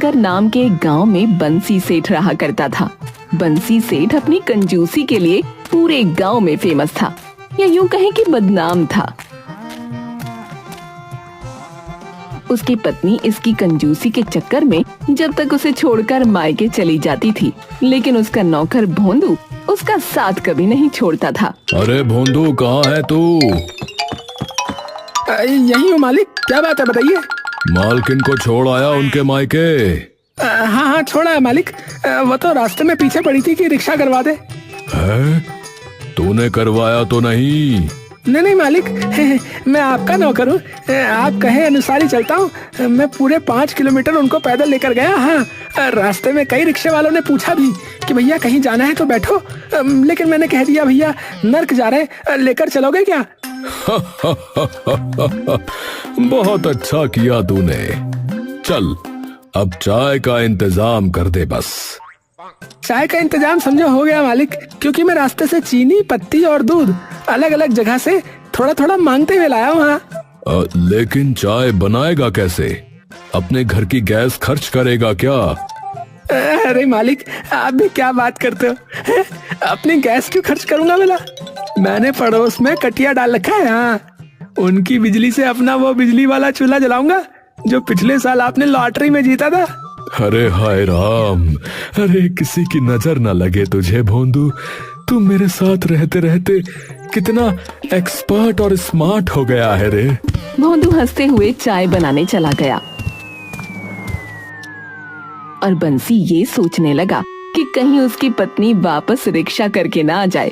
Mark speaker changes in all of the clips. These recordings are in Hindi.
Speaker 1: नगर नाम के एक गांव में बंसी सेठ रहा करता था। बंसी सेठ अपनी कंजूसी के लिए पूरे गांव में फेमस था, या यूं कहें कि बदनाम था। उसकी पत्नी इसकी कंजूसी के चक्कर में जब तक उसे छोड़कर मायके चली जाती थी, लेकिन उसका नौकर भोंदू उसका साथ कभी नहीं छोड़ता था।
Speaker 2: अरे भोंदू, कहाँ है तू?
Speaker 3: यही हूँ मालिक, क्या बात है बताइए।
Speaker 2: मालकिन को छोड़ आया उनके मायके?
Speaker 3: हाँ हाँ छोड़ा है मालिक। वो तो रास्ते में पीछे पड़ी थी कि रिक्शा करवा दे।
Speaker 2: है? तूने करवाया तो नहीं?
Speaker 3: नहीं मालिक, मैं आपका नौकर हूँ, आप कहे अनुसार ही चलता हूँ। मैं पूरे 5 किलोमीटर उनको पैदल लेकर गया। हाँ, रास्ते में कई रिक्शे वालों ने पूछा भी कि भैया कहीं जाना है तो बैठो, लेकिन मैंने कह दिया भैया नर्क जा रहे हैं, लेकर चलोगे क्या?
Speaker 2: बहुत अच्छा किया तूने। चल अब चाय का इंतजाम कर दे बस।
Speaker 3: चाय का इंतजाम समझो हो गया मालिक, क्योंकि मैं रास्ते से चीनी, पत्ती और दूध अलग अलग जगह से थोड़ा थोड़ा मांगते हुए लाया हूँ।
Speaker 2: लेकिन चाय बनाएगा कैसे? अपने घर की गैस खर्च करेगा क्या?
Speaker 3: अरे मालिक, आप भी क्या बात करते हो? अपनी गैस क्यों खर्च करूंगा भला? मैंने पड़ोस में कटिया डाल रखा है। हाँ, उनकी बिजली से अपना वो बिजली वाला चूल्हा जलाऊंगा जो पिछले साल आपने लॉटरी में जीता था।
Speaker 2: अरे हाय राम, अरे किसी की नजर न लगे तुझे भोंदू। तू मेरे साथ रहते रहते कितना एक्सपर्ट और स्मार्ट हो गया है रे।
Speaker 1: भोंदू हंसते हुए चाय बनाने चला गया और बंसी ये सोचने लगा कि कहीं उसकी पत्नी वापस रिक्शा करके ना आ जाए।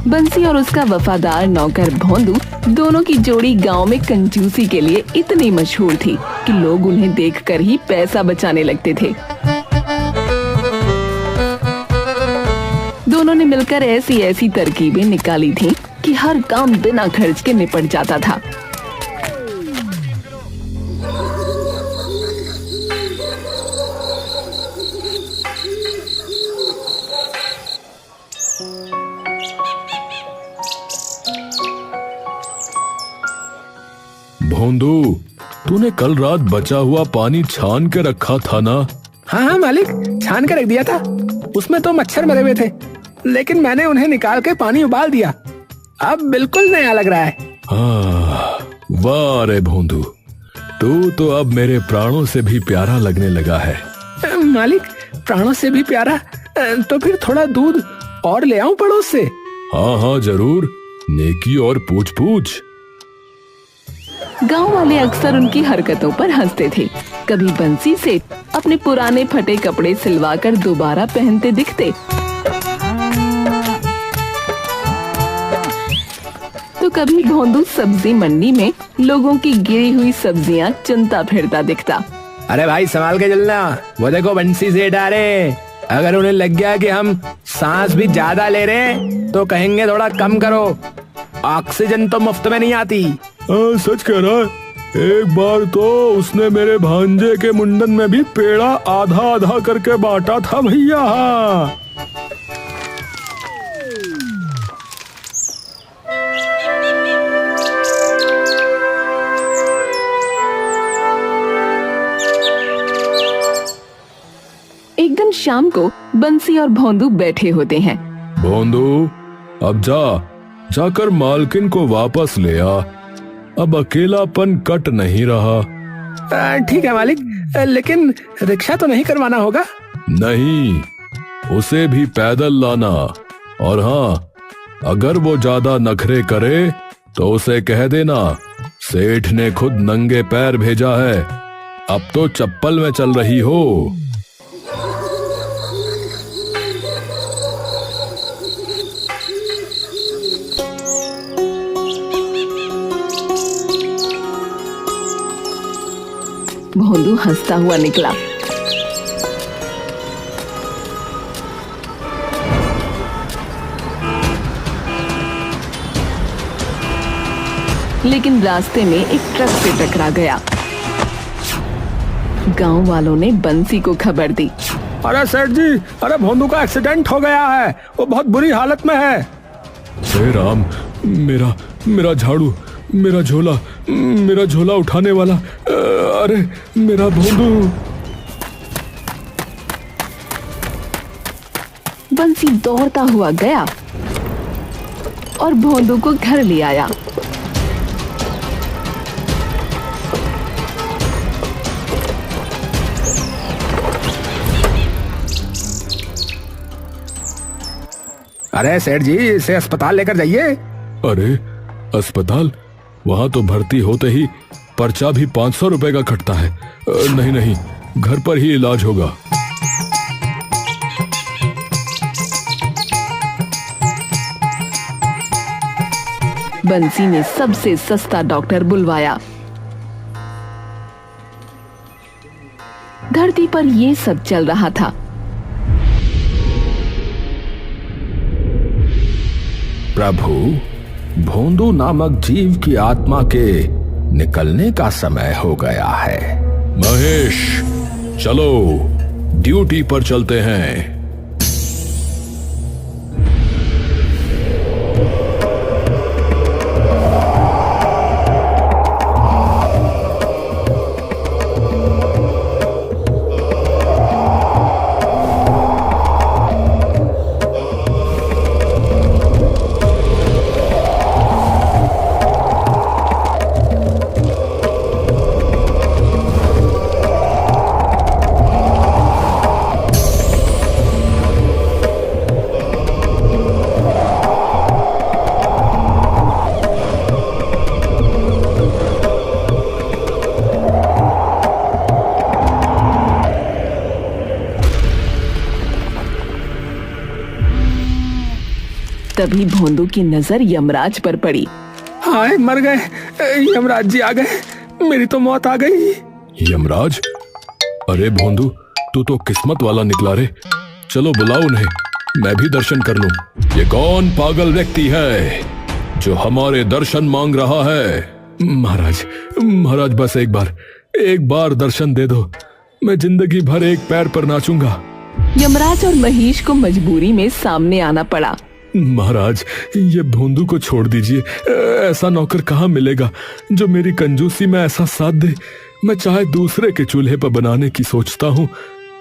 Speaker 1: बंसी और उसका वफादार नौकर भोंदू दोनों की जोड़ी गांव में कंजूसी के लिए इतनी मशहूर थी कि लोग उन्हें देखकर ही पैसा बचाने लगते थे। दोनों ने मिलकर ऐसी ऐसी तरकीबें निकाली थीं कि हर काम बिना खर्च के निपट जाता था।
Speaker 2: भोंदू, तूने कल रात बचा हुआ पानी छान के रखा था ना?
Speaker 3: हाँ हाँ मालिक, छान के रख दिया था। उसमें तो मच्छर मरे हुए थे, लेकिन मैंने उन्हें निकाल के पानी उबाल दिया। अब बिल्कुल नया लग रहा है।
Speaker 2: वाह रे भोंदू, तू तो अब मेरे प्राणों से भी प्यारा लगने लगा है।
Speaker 3: मालिक, प्राणों से भी प्यारा? तो फिर थोड़ा दूध और ले आऊं पड़ोस से?
Speaker 2: हाँ हाँ जरूर, नेकी और पूछ पूछ।
Speaker 1: गांव वाले अक्सर उनकी हरकतों पर हंसते थे। कभी बंसी से अपने पुराने फटे कपड़े सिलवाकर दोबारा पहनते दिखते, तो कभी भोंदू सब्जी मंडी में लोगों की गिरी हुई सब्जियां चुनता फिरता दिखता।
Speaker 3: अरे भाई संभाल के चलना, वो देखो बंसी सेठ आ रहे। अगर उन्हें लग गया कि हम सांस भी ज्यादा ले रहे हैं तो कहेंगे थोड़ा कम करो, ऑक्सीजन तो मुफ्त में नहीं आती।
Speaker 2: सच कह रहा है। एक बार तो उसने मेरे भांजे के मुंडन में भी पेड़ा आधा आधा करके बांटा था भैया।
Speaker 1: एक दिन शाम को बंसी और भोंदू बैठे होते हैं।
Speaker 2: भोंदू, अब जाकर मालकिन को वापस ले आ। अब अकेलापन कट नहीं रहा।
Speaker 3: ठीक है मालिक, लेकिन रिक्शा तो नहीं करवाना होगा?
Speaker 2: नहीं, उसे भी पैदल लाना। और हाँ, अगर वो ज्यादा नखरे करे तो उसे कह देना सेठ ने खुद नंगे पैर भेजा है, अब तो चप्पल में चल रही हो।
Speaker 1: भोंदू हंसता हुआ निकला। लेकिन रास्ते में एक ट्रक से टकरा गया। गांव वालों ने बंसी को खबर दी।
Speaker 3: अरे सेठ जी, अरे भोंदू का एक्सीडेंट हो गया है, वो बहुत बुरी हालत में है।
Speaker 2: हे राम, मेरा झाड़ू, मेरा झोला उठाने वाला, अरे मेरा भोंदू।
Speaker 1: बंसी दौड़ता हुआ गया और भोंदू को घर ले आया।
Speaker 3: अरे सेठ जी, इसे अस्पताल लेकर जाइए।
Speaker 2: अरे अस्पताल? वहां तो भर्ती होते ही पर्चा भी 500 रुपए का कटता है। नहीं नहीं, घर पर ही इलाज होगा।
Speaker 1: बंसी ने सबसे सस्ता डॉक्टर बुलवाया। धरती पर ये सब चल रहा था।
Speaker 2: प्रभु, भोंदू नामक जीव की आत्मा के निकलने का समय हो गया है। महेश, चलो ड्यूटी पर चलते हैं।
Speaker 1: तभी भोंदू की नजर यमराज पर पड़ी।
Speaker 3: हाय, मर गए। यमराज जी आ गए, मेरी तो मौत आ गई।
Speaker 2: यमराज? अरे भोंदू, तू तो किस्मत वाला निकला रे। चलो बुलाओ उन्हें, मैं भी दर्शन कर लूं। ये कौन पागल व्यक्ति है जो हमारे दर्शन मांग रहा है? महाराज, महाराज बस एक बार दर्शन दे दो। मैं जिंदगी भर एक पैर पर नाचूंगा।
Speaker 1: यमराज और महेश को मजबूरी में सामने आना पड़ा।
Speaker 2: महाराज, ये भोंदू को छोड़ दीजिए। ऐसा नौकर कहाँ मिलेगा जो मेरी कंजूसी में ऐसा साथ दे। मैं चाय दूसरे के चूल्हे पर बनाने की सोचता हूँ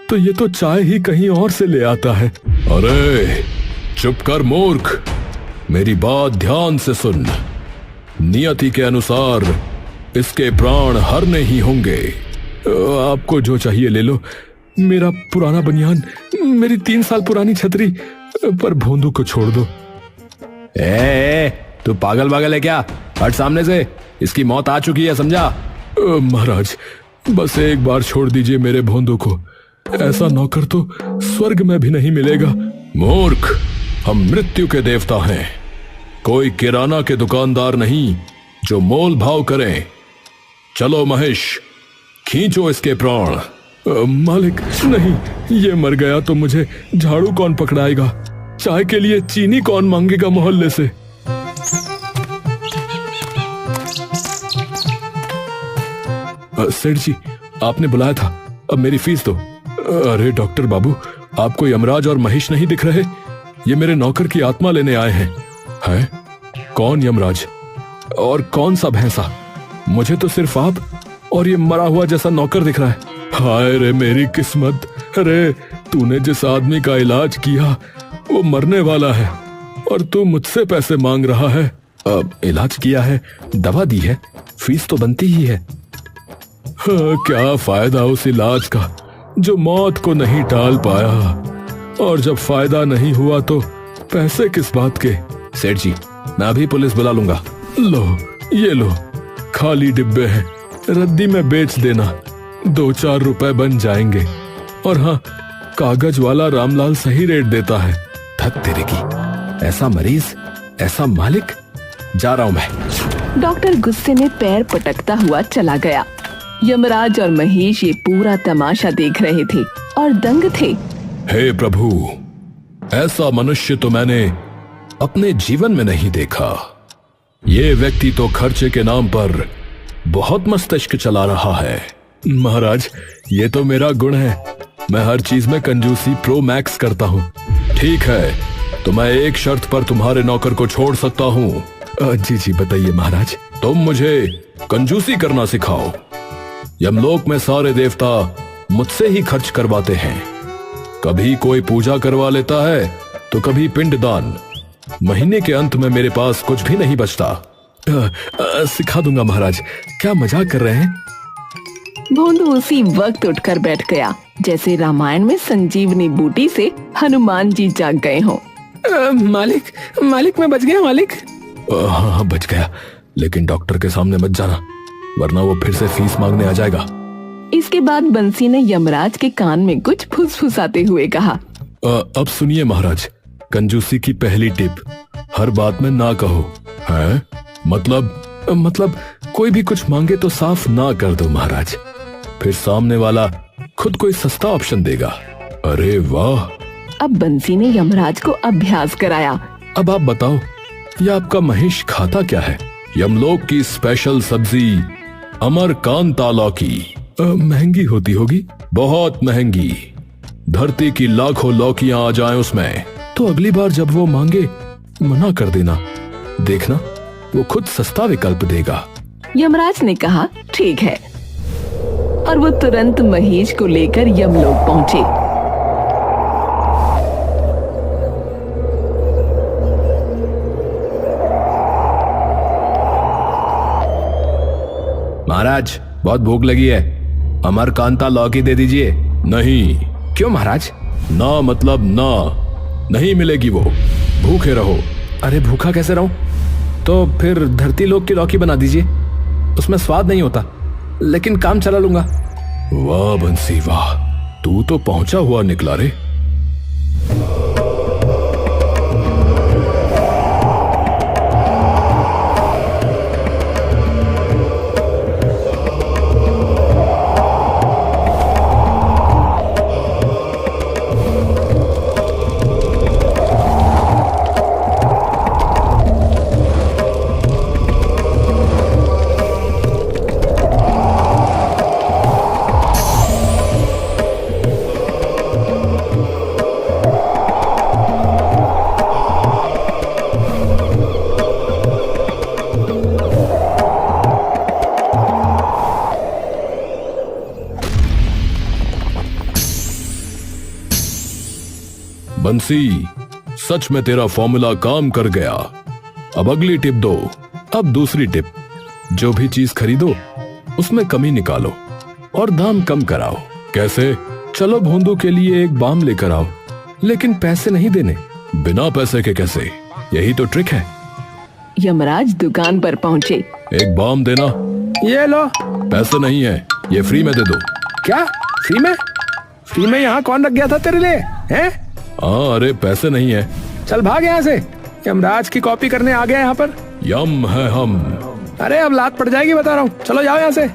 Speaker 2: तो ये तो चाय ही कहीं और से ले आता है। अरे चुप कर मूर्ख, मेरी बात ध्यान से सुन। नियति के अनुसार इसके प्राण हरने ही होंगे। आपको जो चाहिए ले लो। मेरा पुराना बनियान, मेरी 3 साल पुरानी छतरी, पर भोंदू को छोड़ दो। तू पागल है क्या? हट सामने से, इसकी मौत आ चुकी है, समझा? महाराज, बस एक बार छोड़ दीजिए मेरे भोंदू को। ऐसा नौकर तो स्वर्ग में भी नहीं मिलेगा। मूर्ख, हम मृत्यु के देवता हैं, कोई किराना के दुकानदार नहीं जो मोल भाव करें। चलो महेश, खींचो इसके प्राण। मालिक नहीं, ये मर गया तो मुझे झाड़ू कौन पकड़ाएगा? चाय के लिए चीनी कौन मांगेगा मोहल्ले से? सेठ जी, आपने बुलाया था, अब मेरी फीस दो। अरे डॉक्टर बाबू, आपको यमराज और महेश नहीं दिख रहे? ये मेरे नौकर की आत्मा लेने आए हैं। हैं? कौन यमराज और कौन सा भैंसा? मुझे तो सिर्फ आप और ये मरा हुआ जैसा नौकर दिख रहा है। हाय रे मेरी किस्मत। अरे तूने जिस आदमी का इलाज किया वो मरने वाला है और तू मुझसे पैसे मांग रहा है। अब इलाज किया है, दवा दी है, फीस तो बनती ही है। हाँ, क्या फायदा उस इलाज का जो मौत को नहीं टाल पाया, और जब फायदा नहीं हुआ तो पैसे किस बात के? सेठ जी, मैं अभी पुलिस बुला लूंगा। लो, ये लो, खाली डिब्बे हैं, रद्दी में बेच देना, 2-4 रुपए बन जाएंगे। और हाँ, कागज वाला रामलाल सही रेट देता है। धत तेरे की, ऐसा मरीज, ऐसा मालिक। जा रहा हूं मैं।
Speaker 1: डॉक्टर गुस्से में पैर पटकता हुआ चला गया। यमराज और महेश ये पूरा तमाशा देख रहे थे और दंग थे।
Speaker 2: हे प्रभु, ऐसा मनुष्य तो मैंने अपने जीवन में नहीं देखा। ये व्यक्ति तो खर्चे के नाम पर बहुत मस्तिष्क चला रहा है। महाराज, ये तो मेरा गुण है, मैं हर चीज में कंजूसी प्रो मैक्स करता हूँ। ठीक है, तो मैं एक शर्त पर तुम्हारे नौकर को छोड़ सकता हूँ। जी जी, बताइए महाराज। तुम मुझे कंजूसी करना सिखाओ। यमलोक में सारे देवता मुझसे ही खर्च करवाते हैं। कभी कोई पूजा करवा लेता है तो कभी पिंडदान। महीने के अंत में मेरे पास कुछ भी नहीं बचता। सिखा दूंगा महाराज। क्या मजाक कर रहे हैं?
Speaker 1: भोंदू उसी वक्त उठकर बैठ गया जैसे रामायण में संजीवनी बूटी से हनुमान जी जाग गए हों।
Speaker 3: मालिक मालिक मैं बच गया मालिक।
Speaker 2: हाँ बच गया, लेकिन डॉक्टर के सामने मत जाना, वरना वो फिर से फीस मांगने आ जाएगा।
Speaker 1: इसके बाद बंसी ने यमराज के कान में कुछ फुसफुसाते हुए कहा,
Speaker 2: अब सुनिए महाराज, कंजूसी की पहली टिप, हर बात में ना कहो। हैं? मतलब कोई भी कुछ मांगे तो साफ ना कर दो महाराज, फिर सामने वाला खुद कोई सस्ता ऑप्शन देगा। अरे वाह।
Speaker 1: अब बंसी ने यमराज को अभ्यास कराया।
Speaker 2: अब आप बताओ, ये आपका महेश खाता क्या है? यमलोक की स्पेशल सब्जी अमरकांता लौकी। महंगी होती होगी? बहुत महंगी। धरती की लाखों लौकियां आ जाएं उसमें, तो अगली बार जब वो मांगे मना कर देना, देखना वो खुद सस्ता विकल्प देगा।
Speaker 1: यमराज ने कहा ठीक है, और वो तुरंत महेश को लेकर यमलोक पहुंचे।
Speaker 2: महाराज बहुत भूख लगी है, अमरकांता लौकी दे दीजिए। नहीं।
Speaker 3: क्यों महाराज?
Speaker 2: ना मतलब ना, नहीं मिलेगी वो, भूखे रहो।
Speaker 3: अरे भूखा कैसे रहूं? तो फिर धरती लोक की लौकी बना दीजिए, उसमें स्वाद नहीं होता, लेकिन काम चला लूंगा।
Speaker 2: वाह बंसी वाह, तू तो पहुंचा हुआ निकला रे। बंसी, सच में तेरा फॉर्मूला काम कर गया। अब अगली टिप दो। अब दूसरी टिप, जो भी चीज खरीदो उसमें कमी निकालो और दाम कम कराओ। कैसे? चलो भोंदू के लिए एक बाम लेकर आओ, लेकिन पैसे नहीं देने। बिना पैसे के कैसे? यही तो ट्रिक है।
Speaker 1: यमराज दुकान पर पहुंचे।
Speaker 2: एक बाम देना।
Speaker 3: ये लो।
Speaker 2: पैसे नहीं है, ये फ्री में दे दो।
Speaker 3: क्या फ्री में? फ्री में यहाँ कौन रख गया था तेरे लिए? हैं?
Speaker 2: हाँ, अरे पैसे नहीं है।
Speaker 3: चल भाग यहाँ से, यमराज की कॉपी करने आ गया यहाँ पर।
Speaker 2: यम है हम।
Speaker 3: अरे अब लात पड़ जाएगी बता रहा हूँ, चलो जाओ यहाँ से।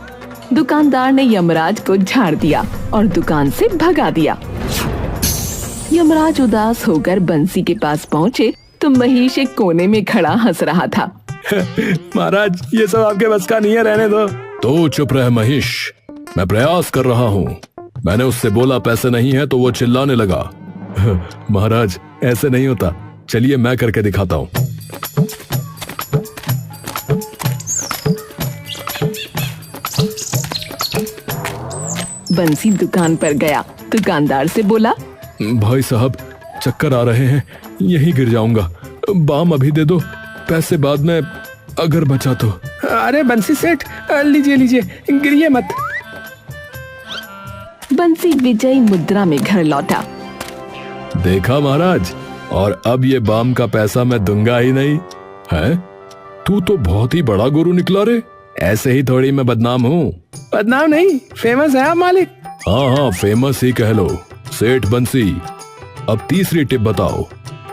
Speaker 1: दुकानदार ने यमराज को झाड़ दिया और दुकान से भगा दिया। यमराज उदास होकर बंसी के पास पहुँचे तो महेश एक कोने में खड़ा हंस रहा था।
Speaker 3: महाराज ये सब आपके बस का नहीं है, रहने दो।
Speaker 2: तो चुप रह महेश, मैं प्रयास कर रहा हूँ। मैंने उससे बोला पैसे नहीं है तो वो चिल्लाने लगा। महाराज ऐसे नहीं होता, चलिए मैं करके दिखाता हूँ।
Speaker 1: बंसी दुकान पर गया, दुकानदार से बोला,
Speaker 2: भाई साहब चक्कर आ रहे हैं, यहीं गिर जाऊंगा, बाम अभी दे दो, पैसे बाद में अगर बचा तो।
Speaker 3: अरे बंसी सेठ, लीजिए लीजिए, गिरिए मत।
Speaker 1: बंसी विजयी मुद्रा में घर लौटा।
Speaker 2: देखा महाराज, और अब ये बाम का पैसा मैं दूंगा ही नहीं। है? तू तो बहुत ही बड़ा गुरु निकला रे। ऐसे ही थोड़ी मैं बदनाम हूँ।
Speaker 3: बदनाम नहीं, फेमस है आप मालिक।
Speaker 2: हाँ हाँ, फेमस ही कह लो। सेठ बंसी, अब तीसरी टिप बताओ।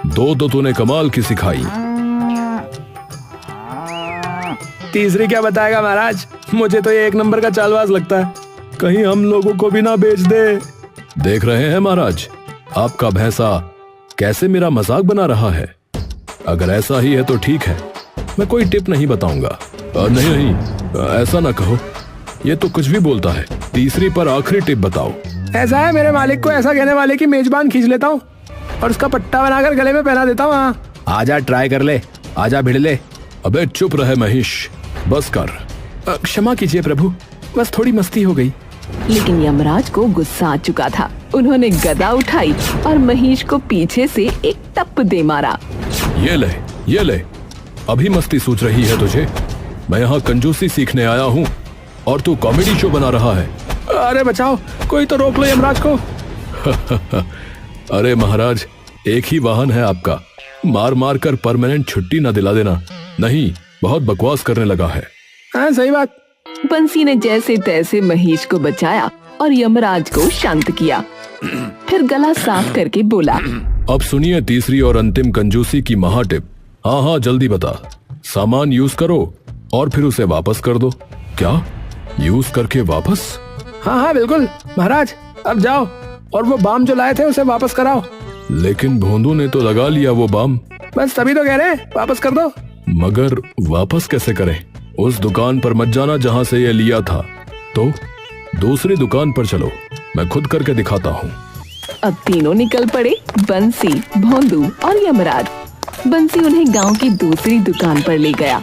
Speaker 2: दो तो तूने कमाल की सिखाई,
Speaker 3: तीसरी क्या बताएगा महाराज? मुझे तो ये एक नंबर का चालबाज लगता है, कहीं हम लोगों को भी ना बेच दे।
Speaker 2: देख रहे हैं महाराज, आपका भैंसा कैसे मेरा मजाक बना रहा है। अगर ऐसा ही है तो ठीक है, मैं कोई टिप नहीं बताऊंगा। नहीं नहीं, ऐसा ना कहो, ये तो कुछ भी बोलता है। तीसरी पर आखिरी टिप बताओ।
Speaker 3: ऐसा है, मेरे मालिक को ऐसा कहने वाले की मेजबान खींच लेता हूँ और उसका पट्टा बनाकर गले में पहना देता हूँ।
Speaker 2: आजा ट्राई कर ले, आजा भिड़ ले। अबे चुप रहे महेश, बस कर।
Speaker 3: क्षमा कीजिए प्रभु, बस थोड़ी मस्ती हो गई।
Speaker 1: लेकिन यमराज को गुस्सा आ चुका था। उन्होंने गदा उठाई और महिष को पीछे से एक टप दे मारा।
Speaker 2: ये ले, अभी मस्ती सूझ रही है तुझे? मैं यहाँ कंजूसी सीखने आया हूँ और तू कॉमेडी शो बना रहा है।
Speaker 3: अरे बचाओ, कोई तो रोक लो यमराज को।
Speaker 2: अरे महाराज, एक ही वाहन है आपका, मार मार कर परमानेंट छुट्टी ना दिला देना। नहीं, बहुत बकवास करने लगा है।
Speaker 3: हाँ सही बात।
Speaker 1: बंसी ने जैसे तैसे महिष को बचाया और यमराज को शांत किया। फिर गला साफ करके बोला,
Speaker 2: अब सुनिए तीसरी और अंतिम कंजूसी की महा टिप। हाँ, जल्दी बता। सामान यूज करो और फिर उसे वापस कर दो। क्या? यूज करके वापस?
Speaker 3: हाँ बिल्कुल महाराज, अब जाओ और वो बाम जो लाए थे उसे वापस कराओ।
Speaker 2: लेकिन भोंदू ने तो लगा लिया वो बाम।
Speaker 3: बस तभी तो कह रहे हैं, वापस कर दो।
Speaker 2: मगर वापस कैसे करें? उस दुकान पर मत जाना जहाँ से ये लिया था। तो दूसरी दुकान पर चलो, मैं खुद करके दिखाता हूँ।
Speaker 1: अब तीनों निकल पड़े, बंसी, भोंदू और यमराज। बंसी उन्हें गांव की दूसरी दुकान पर ले गया।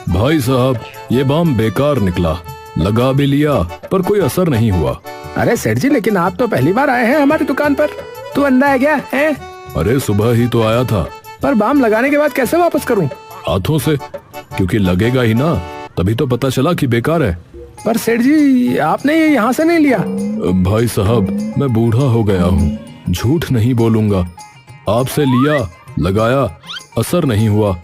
Speaker 2: भाई साहब, ये बाम बेकार निकला। लगा भी लिया पर कोई असर नहीं हुआ।
Speaker 3: अरे सेठ जी, लेकिन आप तो पहली बार आए हैं हमारी दुकान पर। तू अंधा है क्या है?
Speaker 2: अरे सुबह ही तो आया था।
Speaker 3: पर बाम लगाने के बाद कैसे वापस करूं?
Speaker 2: हाथों से, क्योंकि लगेगा ही ना, तभी तो पता चला कि बेकार है।
Speaker 3: पर सेठ जी, आपने ये यहाँ से नहीं लिया।
Speaker 2: भाई साहब, मैं बूढ़ा हो गया हूँ, झूठ नहीं बोलूंगा। आपसे लिया, लगाया, असर नहीं हुआ।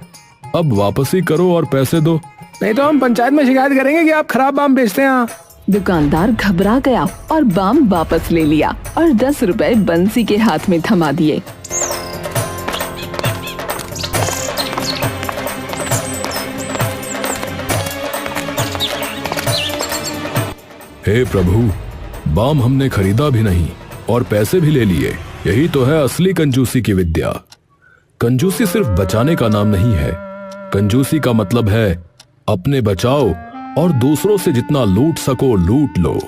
Speaker 2: अब वापस ही करो और पैसे दो।
Speaker 3: नहीं तो हम पंचायत में शिकायत करेंगे कि आप खराब बाम बेचते हैं।
Speaker 1: दुकानदार घबरा गया और बाम वापस ले लिया और 10 रुपए बंसी के हाथ में थमा दिए।
Speaker 2: हे प्रभु, बाम हमने खरीदा भी नहीं और पैसे भी ले लिए। यही तो है असली कंजूसी की विद्या। कंजूसी सिर्फ बचाने का नाम नहीं है। कंजूसी का मतलब है अपने बचाओ और दूसरों से जितना लूट सको लूट लो।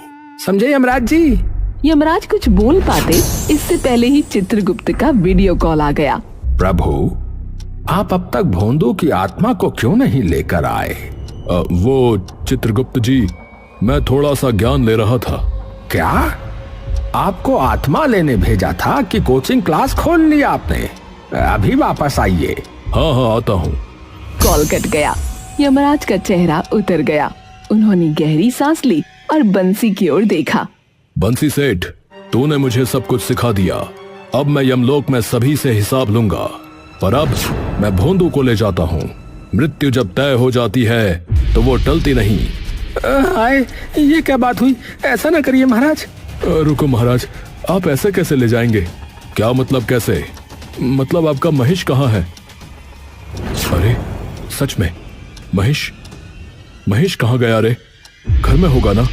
Speaker 3: समझे यमराज जी?
Speaker 1: यमराज कुछ बोल पाते इससे पहले ही चित्रगुप्त का वीडियो कॉल आ गया।
Speaker 4: प्रभु, आप अब तक भोंदू की आत्मा को क्यों नहीं लेकर आए?
Speaker 2: वो चित्रगुप्त जी, मैं थोड़ा सा ज्ञान ले रहा था।
Speaker 4: क्या? आपको आत्मा लेने भेजा था कि कोचिंग क्लास खोल लिया आपने? अभी वापस आइए।
Speaker 2: हाँ, आता हूँ।
Speaker 1: कॉल कट गया। यमराज का चेहरा उतर गया। उन्होंने गहरी सांस ली और बंसी की ओर देखा।
Speaker 2: बंसी सेठ, तूने मुझे सब कुछ सिखा दिया। अब मैं यमलोक में सभी से हिसाब लूंगा। पर अब मैं भोंदू को ले जाता हूँ। मृत्यु जब तय हो जाती है तो वो टलती नहीं।
Speaker 3: हाय, ये क्या बात हुई? ऐसा ना करिए महाराज।
Speaker 2: रुको महाराज, आप ऐसे कैसे ले जाएंगे? क्या मतलब कैसे? मतलब आपका महिष कहाँ है? अरे सच में, महिष कहाँ गया रे? घर में होगा ना?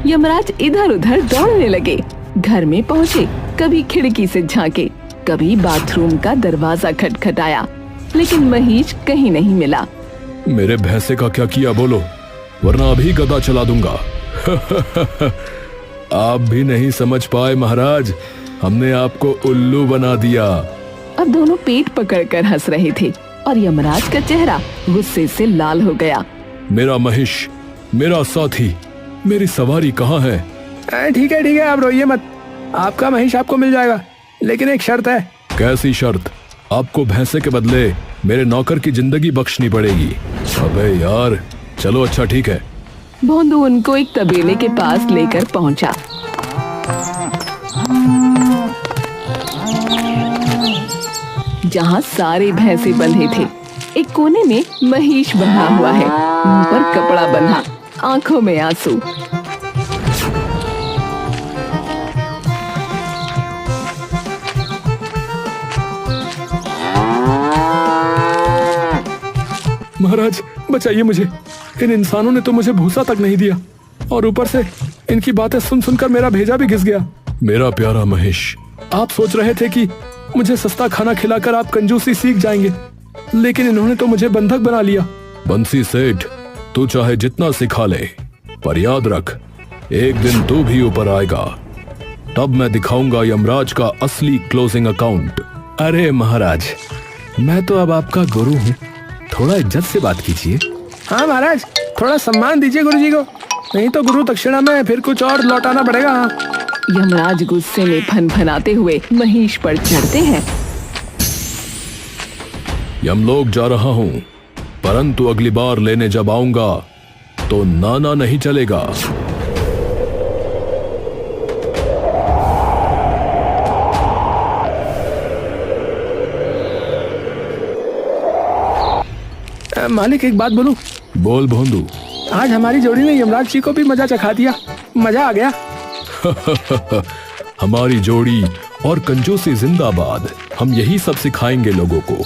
Speaker 1: यमराज इधर उधर दौड़ने लगे। घर में पहुँचे, कभी खिड़की से झांके, कभी बाथरूम का दरवाजा खटखटाया, लेकिन महिष कहीं नहीं मिला।
Speaker 2: मेरे भैंसे का क्या किया बोलो, वरना अभी गदा चला दूंगा। आप भी नहीं समझ पाए महाराज, हमने आपको उल्लू बना दिया।
Speaker 1: अब दोनों पेट पकड़कर हंस रहे थे और यमराज का चेहरा गुस्से से लाल हो गया।
Speaker 2: मेरा महिष, मेरा साथी, मेरी सवारी कहाँ है?
Speaker 3: ठीक है, आप रोइए मत। आपका महिष आपको मिल जाएगा, लेकिन एक शर्त है।
Speaker 2: कैसी शर्त? आपको भैंसे के बदले मेरे नौकर की जिंदगी बख्शनी पड़ेगी। अबे यार, चलो अच्छा ठीक है।
Speaker 1: भोंदू उनको एक तबेले के पास लेकर पहुंचा। जहां सारे भैंसे बंधे थे। एक कोने में महिष बंधा हुआ है, मुंह पर कपड़ा बंधा, आंखों में आंसू।
Speaker 3: महाराज बचाइए मुझे, इन इंसानों ने तो मुझे भूसा तक नहीं दिया और ऊपर से इनकी बातें सुन सुनकर मेरा भेजा भी घिस गया।
Speaker 2: मेरा प्यारा महिष,
Speaker 3: आप सोच रहे थे कि मुझे सस्ता खाना खिलाकर आप कंजूसी सीख जाएंगे, लेकिन इन्होंने तो मुझे बंधक बना लिया।
Speaker 2: बंसी सेठ, तू चाहे जितना सिखा ले, पर याद रख, एक दिन तू भी ऊपर आएगा। तब मैं दिखाऊंगा यमराज का असली क्लोजिंग अकाउंट।
Speaker 4: अरे महाराज, मैं तो अब आपका गुरु हूँ, थोड़ा इज्जत से बात कीजिए।
Speaker 3: हाँ महाराज, थोड़ा सम्मान दीजिए गुरुजी को। नहीं तो गुरु दक्षिणा में फिर कुछ और लौटाना पड़ेगा।
Speaker 1: यमराज गुस्से में फनफनाते हुए महिष पर चढ़ते हैं।
Speaker 2: यमलोक जा रहा हूं, परंतु अगली बार लेने जब आऊंगा तो नाना नहीं चलेगा।
Speaker 3: मालिक एक बात बोलूं?
Speaker 2: बोल भोंदू।
Speaker 3: आज हमारी जोड़ी ने यमराज जी को भी मजा चखा दिया, मजा आ गया।
Speaker 2: हमारी जोड़ी और कंजूसी जिंदाबाद। हम यही सब सिखाएंगे लोगों को।